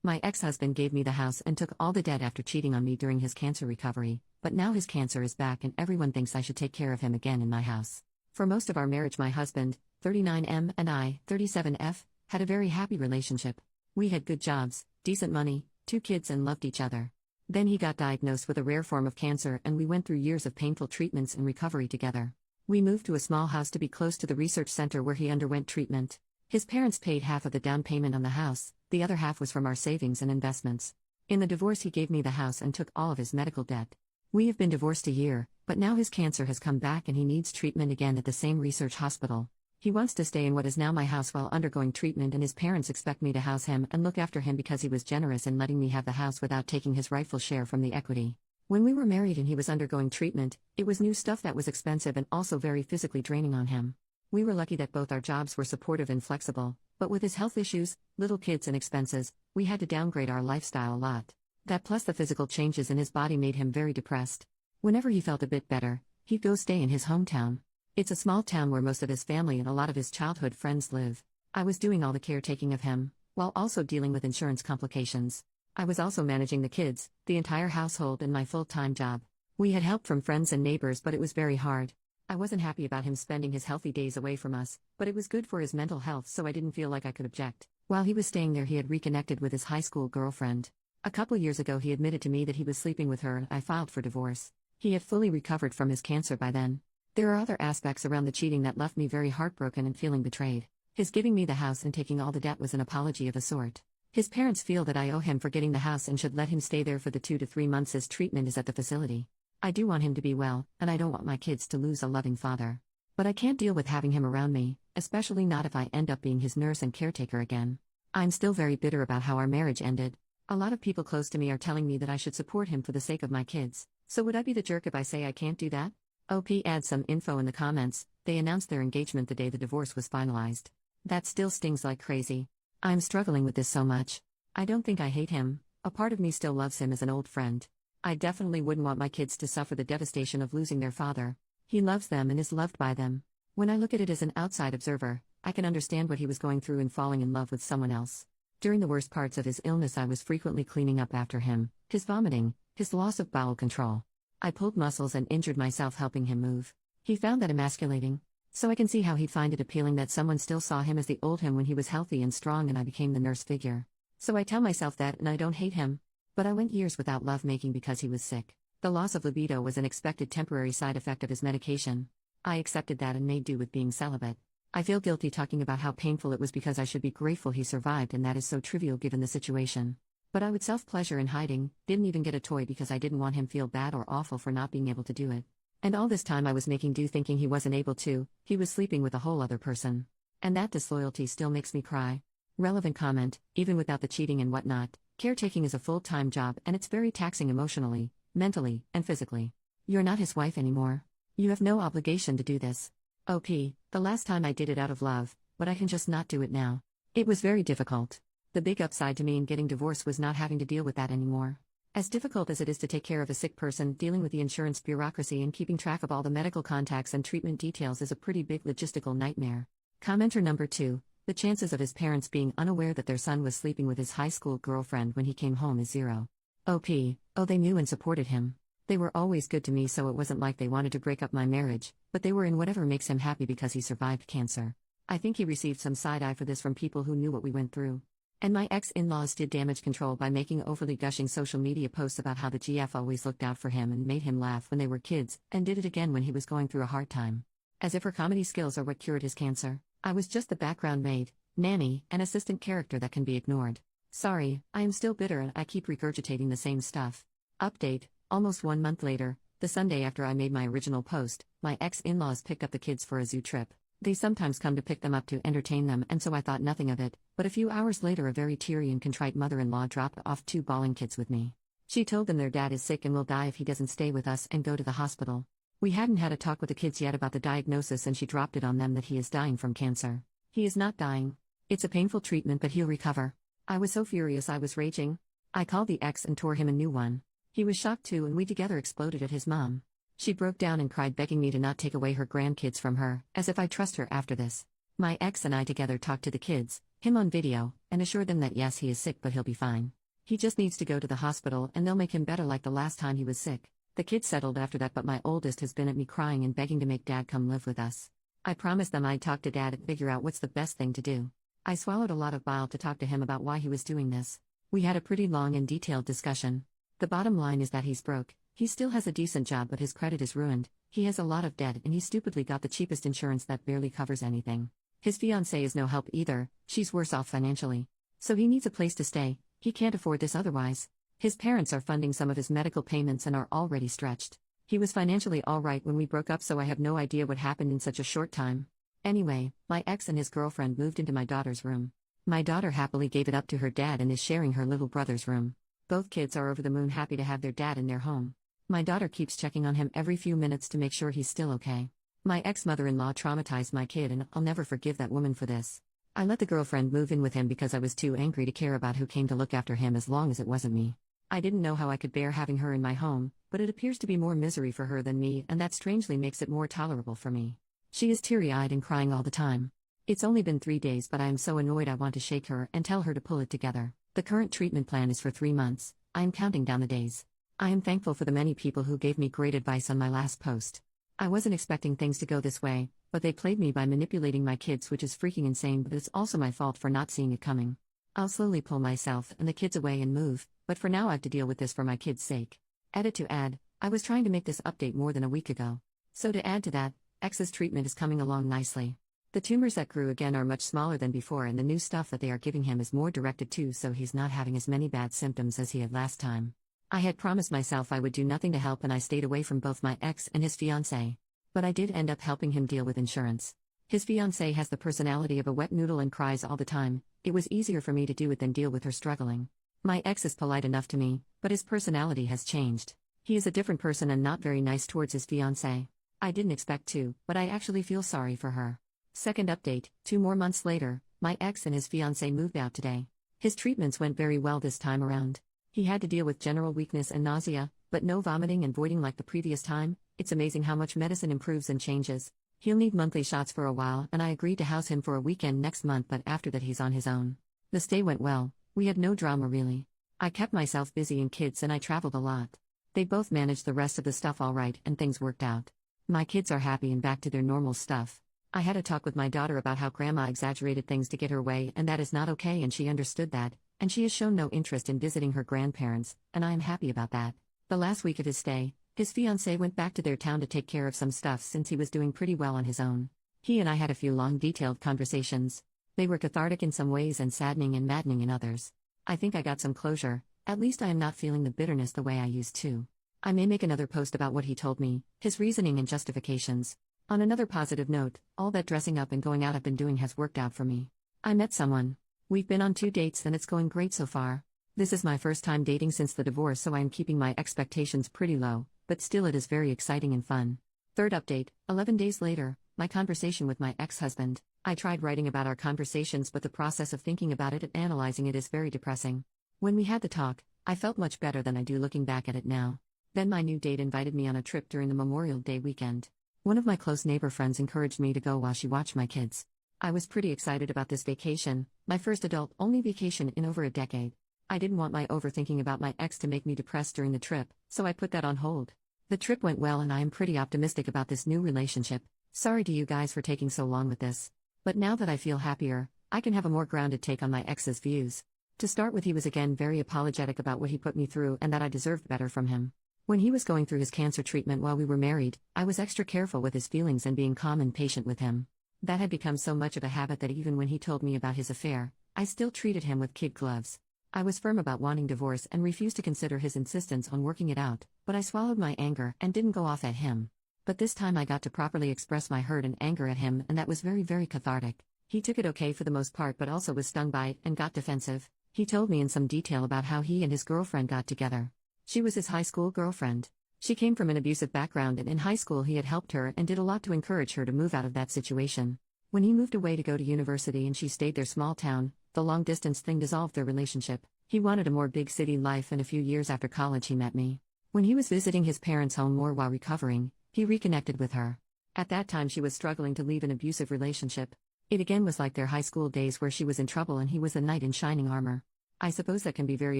My ex-husband gave me the house and took all the debt after cheating on me during his cancer recovery, but now his cancer is back and everyone thinks I should take care of him again in my house. For most of our marriage my husband, 39M, and I, 37F, had a very happy relationship. We had good jobs, decent money, 2 kids and loved each other. Then he got diagnosed with a rare form of cancer and we went through years of painful treatments and recovery together. We moved to a small house to be close to the research center where he underwent treatment. His parents paid half of the down payment on the house, the other half was from our savings and investments. In the divorce he gave me the house and took all of his medical debt. We have been divorced a year, but now his cancer has come back and he needs treatment again at the same research hospital. He wants to stay in what is now my house while undergoing treatment and his parents expect me to house him and look after him because he was generous in letting me have the house without taking his rightful share from the equity. When we were married and he was undergoing treatment, it was new stuff that was expensive and also very physically draining on him. We were lucky that both our jobs were supportive and flexible, but with his health issues, little kids and expenses, we had to downgrade our lifestyle a lot. That plus the physical changes in his body made him very depressed. Whenever he felt a bit better, he'd go stay in his hometown. It's a small town where most of his family and a lot of his childhood friends live. I was doing all the caretaking of him, while also dealing with insurance complications. I was also managing the kids, the entire household and my full-time job. We had help from friends and neighbors but it was very hard. I wasn't happy about him spending his healthy days away from us, but it was good for his mental health so I didn't feel like I could object. While he was staying there he had reconnected with his high school girlfriend. A couple years ago he admitted to me that he was sleeping with her and I filed for divorce. He had fully recovered from his cancer by then. There are other aspects around the cheating that left me very heartbroken and feeling betrayed. His giving me the house and taking all the debt was an apology of a sort. His parents feel that I owe him for getting the house and should let him stay there for the 2 to 3 months his treatment is at the facility. I do want him to be well, and I don't want my kids to lose a loving father. But I can't deal with having him around me, especially not if I end up being his nurse and caretaker again. I'm still very bitter about how our marriage ended. A lot of people close to me are telling me that I should support him for the sake of my kids. So would I be the jerk if I say I can't do that? OP adds some info in the comments. They announced their engagement the day the divorce was finalized. That still stings like crazy. I'm struggling with this so much. I don't think I hate him. A part of me still loves him as an old friend. I definitely wouldn't want my kids to suffer the devastation of losing their father. He loves them and is loved by them. When I look at it as an outside observer, I can understand what he was going through in falling in love with someone else. During the worst parts of his illness I was frequently cleaning up after him, his vomiting, his loss of bowel control. I pulled muscles and injured myself helping him move. He found that emasculating. So I can see how he'd find it appealing that someone still saw him as the old him when he was healthy and strong and I became the nurse figure. So I tell myself that and I don't hate him. But I went years without lovemaking because he was sick. The loss of libido was an expected temporary side effect of his medication. I accepted that and made do with being celibate. I feel guilty talking about how painful it was because I should be grateful he survived and that is so trivial given the situation. But I would self-pleasure in hiding, didn't even get a toy because I didn't want him feel bad or awful for not being able to do it. And all this time I was making do thinking he wasn't able to, he was sleeping with a whole other person. And that disloyalty still makes me cry. Relevant comment, even without the cheating and whatnot, caretaking is a full-time job and it's very taxing emotionally, mentally, and physically. You're not his wife anymore. You have no obligation to do this. OP, the last time I did it out of love, but I can just not do it now. It was very difficult. The big upside to me in getting divorced was not having to deal with that anymore. As difficult as it is to take care of a sick person, dealing with the insurance bureaucracy and keeping track of all the medical contacts and treatment details is a pretty big logistical nightmare. Commenter number 2, the chances of his parents being unaware that their son was sleeping with his high school girlfriend when he came home is 0. OP, oh they knew and supported him. They were always good to me so it wasn't like they wanted to break up my marriage, but they were in whatever makes him happy because he survived cancer. I think he received some side-eye for this from people who knew what we went through. And my ex-in-laws did damage control by making overly gushing social media posts about how the GF always looked out for him and made him laugh when they were kids, and did it again when he was going through a hard time. As if her comedy skills are what cured his cancer. I was just the background maid, nanny, and assistant character that can be ignored. Sorry, I am still bitter and I keep regurgitating the same stuff. Update, almost 1 month later, the Sunday after I made my original post, my ex-in-laws picked up the kids for a zoo trip. They sometimes come to pick them up to entertain them and so I thought nothing of it, but a few hours later a very teary and contrite mother-in-law dropped off 2 bawling kids with me. She told them their dad is sick and will die if he doesn't stay with us and go to the hospital. We hadn't had a talk with the kids yet about the diagnosis and she dropped it on them that he is dying from cancer. He is not dying. It's a painful treatment but he'll recover. I was so furious I was raging. I called the ex and tore him a new one. He was shocked too and we together exploded at his mom. She broke down and cried begging me to not take away her grandkids from her, as if I trust her after this. My ex and I together talked to the kids, him on video, and assured them that yes, he is sick but he'll be fine. He just needs to go to the hospital and they'll make him better like the last time he was sick. The kids settled after that, but my oldest has been at me crying and begging to make Dad come live with us. I promised them I'd talk to Dad and figure out what's the best thing to do. I swallowed a lot of bile to talk to him about why he was doing this. We had a pretty long and detailed discussion. The bottom line is that he's broke. He still has a decent job but his credit is ruined. He has a lot of debt and he stupidly got the cheapest insurance that barely covers anything. His fiancée is no help either, she's worse off financially. So he needs a place to stay, he can't afford this otherwise. His parents are funding some of his medical payments and are already stretched. He was financially alright when we broke up, so I have no idea what happened in such a short time. Anyway, my ex and his girlfriend moved into my daughter's room. My daughter happily gave it up to her dad and is sharing her little brother's room. Both kids are over the moon happy to have their dad in their home. My daughter keeps checking on him every few minutes to make sure he's still okay. My ex-mother-in-law traumatized my kid and I'll never forgive that woman for this. I let the girlfriend move in with him because I was too angry to care about who came to look after him as long as it wasn't me. I didn't know how I could bear having her in my home, but it appears to be more misery for her than me, and that strangely makes it more tolerable for me. She is teary-eyed and crying all the time. It's only been 3 days, but I am so annoyed I want to shake her and tell her to pull it together. The current treatment plan is for 3 months. I am counting down the days. I am thankful for the many people who gave me great advice on my last post. I wasn't expecting things to go this way, but they played me by manipulating my kids, which is freaking insane, but it's also my fault for not seeing it coming. I'll slowly pull myself and the kids away and move, but for now I have to deal with this for my kids' sake. Edit to add, I was trying to make this update more than a week ago. So to add to that, X's treatment is coming along nicely. The tumors that grew again are much smaller than before, and the new stuff that they are giving him is more directed too, so he's not having as many bad symptoms as he had last time. I had promised myself I would do nothing to help, and I stayed away from both my ex and his fiancée. But I did end up helping him deal with insurance. His fiancée has the personality of a wet noodle and cries all the time. It was easier for me to do it than deal with her struggling. My ex is polite enough to me, but his personality has changed. He is a different person and not very nice towards his fiancée. I didn't expect to, but I actually feel sorry for her. Second update, 2 more months later, my ex and his fiancée moved out today. His treatments went very well this time around. He had to deal with general weakness and nausea, but no vomiting and voiding like the previous time. It's amazing how much medicine improves and changes. He'll need monthly shots for a while, and I agreed to house him for a weekend next month, but after that he's on his own. The stay went well. We had no drama really. I kept myself busy in kids and I traveled a lot. They both managed the rest of the stuff all right and things worked out. My kids are happy and back to their normal stuff. I had a talk with my daughter about how grandma exaggerated things to get her way, and that is not okay, and she understood that, and she has shown no interest in visiting her grandparents, and I am happy about that. The last week of his stay, his fiancée went back to their town to take care of some stuff since he was doing pretty well on his own. He and I had a few long detailed conversations. They were cathartic in some ways and saddening and maddening in others. I think I got some closure. At least I am not feeling the bitterness the way I used to. I may make another post about what he told me, his reasoning and justifications. On another positive note, all that dressing up and going out I've been doing has worked out for me. I met someone. We've been on 2 dates and it's going great so far. This is my first time dating since the divorce, so I am keeping my expectations pretty low, but still it is very exciting and fun. Third update, 11 days later, my conversation with my ex-husband. I tried writing about our conversations, but the process of thinking about it and analyzing it is very depressing. When we had the talk, I felt much better than I do looking back at it now. Then my new date invited me on a trip during the Memorial Day weekend. One of my close neighbor friends encouraged me to go while she watched my kids. I was pretty excited about this vacation, my first adult-only vacation in over a decade. I didn't want my overthinking about my ex to make me depressed during the trip, so I put that on hold. The trip went well and I am pretty optimistic about this new relationship. Sorry to you guys for taking so long with this. But now that I feel happier, I can have a more grounded take on my ex's views. To start with, he was again very apologetic about what he put me through and that I deserved better from him. When he was going through his cancer treatment while we were married, I was extra careful with his feelings and being calm and patient with him. That had become so much of a habit that even when he told me about his affair, I still treated him with kid gloves. I was firm about wanting divorce and refused to consider his insistence on working it out, but I swallowed my anger and didn't go off at him. But this time I got to properly express my hurt and anger at him, and that was very, very cathartic. He took it okay for the most part, but also was stung by it and got defensive. He told me in some detail about how he and his girlfriend got together. She was his high school girlfriend. She came from an abusive background, and in high school he had helped her and did a lot to encourage her to move out of that situation. When he moved away to go to university and she stayed their small town, the long-distance thing dissolved their relationship. He wanted a more big city life, and a few years after college he met me. When he was visiting his parents' home more while recovering, he reconnected with her. At that time she was struggling to leave an abusive relationship. It again was like their high school days where she was in trouble and he was a knight in shining armor. I suppose that can be very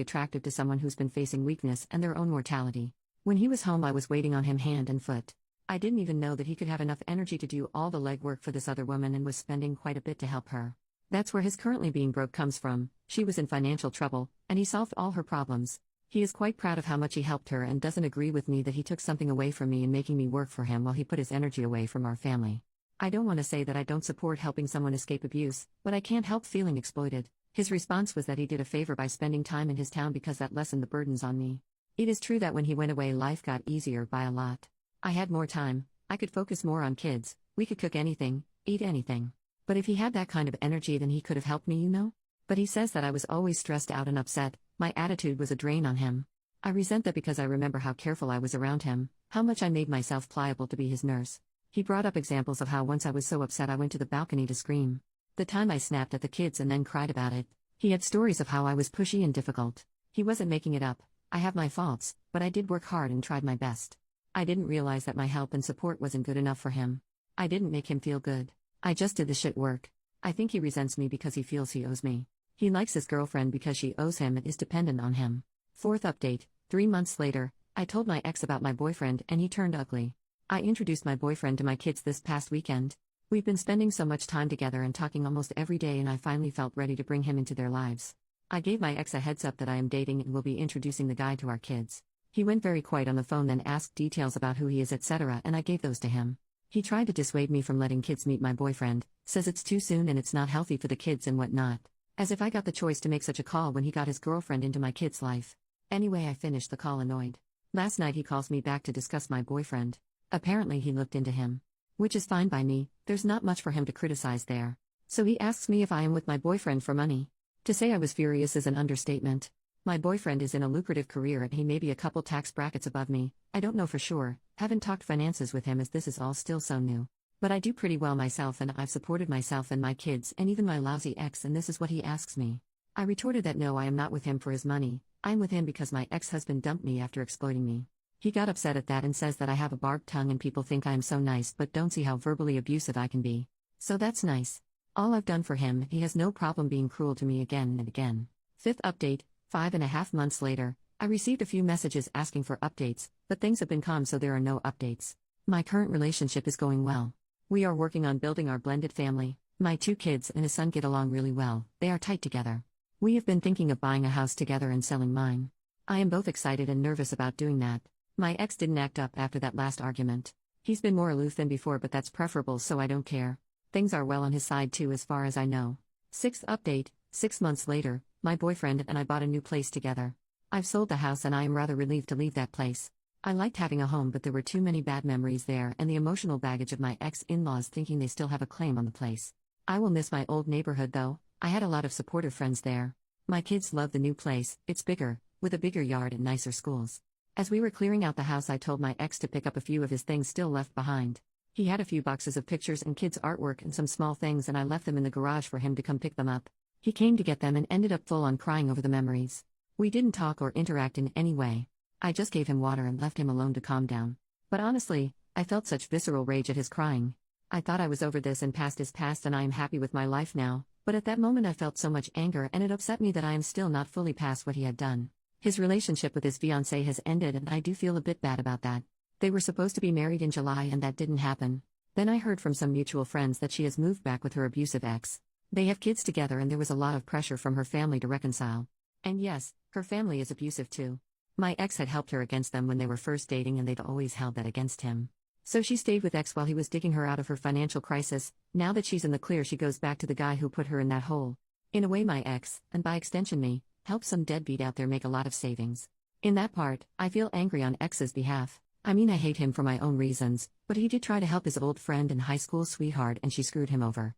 attractive to someone who's been facing weakness and their own mortality. When he was home, I was waiting on him hand and foot. I didn't even know that he could have enough energy to do all the legwork for this other woman and was spending quite a bit to help her. That's where his currently being broke comes from. She was in financial trouble, and he solved all her problems. He is quite proud of how much he helped her and doesn't agree with me that he took something away from me in making me work for him while he put his energy away from our family. I don't want to say that I don't support helping someone escape abuse, but I can't help feeling exploited. His response was that he did a favor by spending time in his town because that lessened the burdens on me. It is true that when he went away, life got easier by a lot. I had more time, I could focus more on kids, we could cook anything, eat anything. But if he had that kind of energy, then he could have helped me, you know? But he says that I was always stressed out and upset, my attitude was a drain on him. I resent that because I remember how careful I was around him, how much I made myself pliable to be his nurse. He brought up examples of how once I was so upset I went to the balcony to scream. The time I snapped at the kids and then cried about it. He had stories of how I was pushy and difficult. He wasn't making it up. I have my faults, but I did work hard and tried my best. I didn't realize that my help and support wasn't good enough for him. I didn't make him feel good. I just did the shit work. I think he resents me because he feels he owes me. He likes his girlfriend because she owes him and is dependent on him. Fourth update, 3 months later, I told my ex about my boyfriend and he turned ugly. I introduced my boyfriend to my kids this past weekend. We've been spending so much time together and talking almost every day, and I finally felt ready to bring him into their lives. I gave my ex a heads up that I am dating and will be introducing the guy to our kids. He went very quiet on the phone, then asked details about who he is, etc., and I gave those to him. He tried to dissuade me from letting kids meet my boyfriend, says it's too soon and it's not healthy for the kids and whatnot. As if I got the choice to make such a call when he got his girlfriend into my kid's life. Anyway, I finished the call annoyed. Last night he calls me back to discuss my boyfriend. Apparently he looked into him. Which is fine by me, there's not much for him to criticize there. So he asks me if I am with my boyfriend for money. To say I was furious is an understatement. My boyfriend is in a lucrative career and he may be a couple tax brackets above me, I don't know for sure, haven't talked finances with him as this is all still so new. But I do pretty well myself and I've supported myself and my kids and even my lousy ex, and this is what he asks me. I retorted that no, I am not with him for his money, I'm with him because my ex-husband dumped me after exploiting me. He got upset at that and says that I have a barbed tongue and people think I am so nice but don't see how verbally abusive I can be. So that's nice. All I've done for him, he has no problem being cruel to me again and again. Fifth update, 5.5 months later, I received a few messages asking for updates, but things have been calm so there are no updates. My current relationship is going well. We are working on building our blended family. My 2 kids and his son get along really well, they are tight together. We have been thinking of buying a house together and selling mine. I am both excited and nervous about doing that. My ex didn't act up after that last argument. He's been more aloof than before, but that's preferable, so I don't care. Things are well on his side too as far as I know. Sixth update, 6 months later, my boyfriend and I bought a new place together. I've sold the house and I am rather relieved to leave that place. I liked having a home, but there were too many bad memories there and the emotional baggage of my ex-in-laws thinking they still have a claim on the place. I will miss my old neighborhood though, I had a lot of supportive friends there. My kids love the new place, it's bigger, with a bigger yard and nicer schools. As we were clearing out the house, I told my ex to pick up a few of his things still left behind. He had a few boxes of pictures and kids' artwork and some small things, and I left them in the garage for him to come pick them up. He came to get them and ended up full on crying over the memories. We didn't talk or interact in any way. I just gave him water and left him alone to calm down. But honestly, I felt such visceral rage at his crying. I thought I was over this and past his past and I am happy with my life now, but at that moment I felt so much anger and it upset me that I am still not fully past what he had done. His relationship with his fiancée has ended and I do feel a bit bad about that. They were supposed to be married in July and that didn't happen. Then I heard from some mutual friends that she has moved back with her abusive ex. They have kids together and there was a lot of pressure from her family to reconcile. And yes, her family is abusive too. My ex had helped her against them when they were first dating and they'd always held that against him. So she stayed with ex while he was digging her out of her financial crisis. Now that she's in the clear, she goes back to the guy who put her in that hole. In a way, my ex, and by extension me, helped some deadbeat out there make a lot of savings. In that part, I feel angry on ex's behalf. I mean, I hate him for my own reasons, but he did try to help his old friend and high school sweetheart and she screwed him over.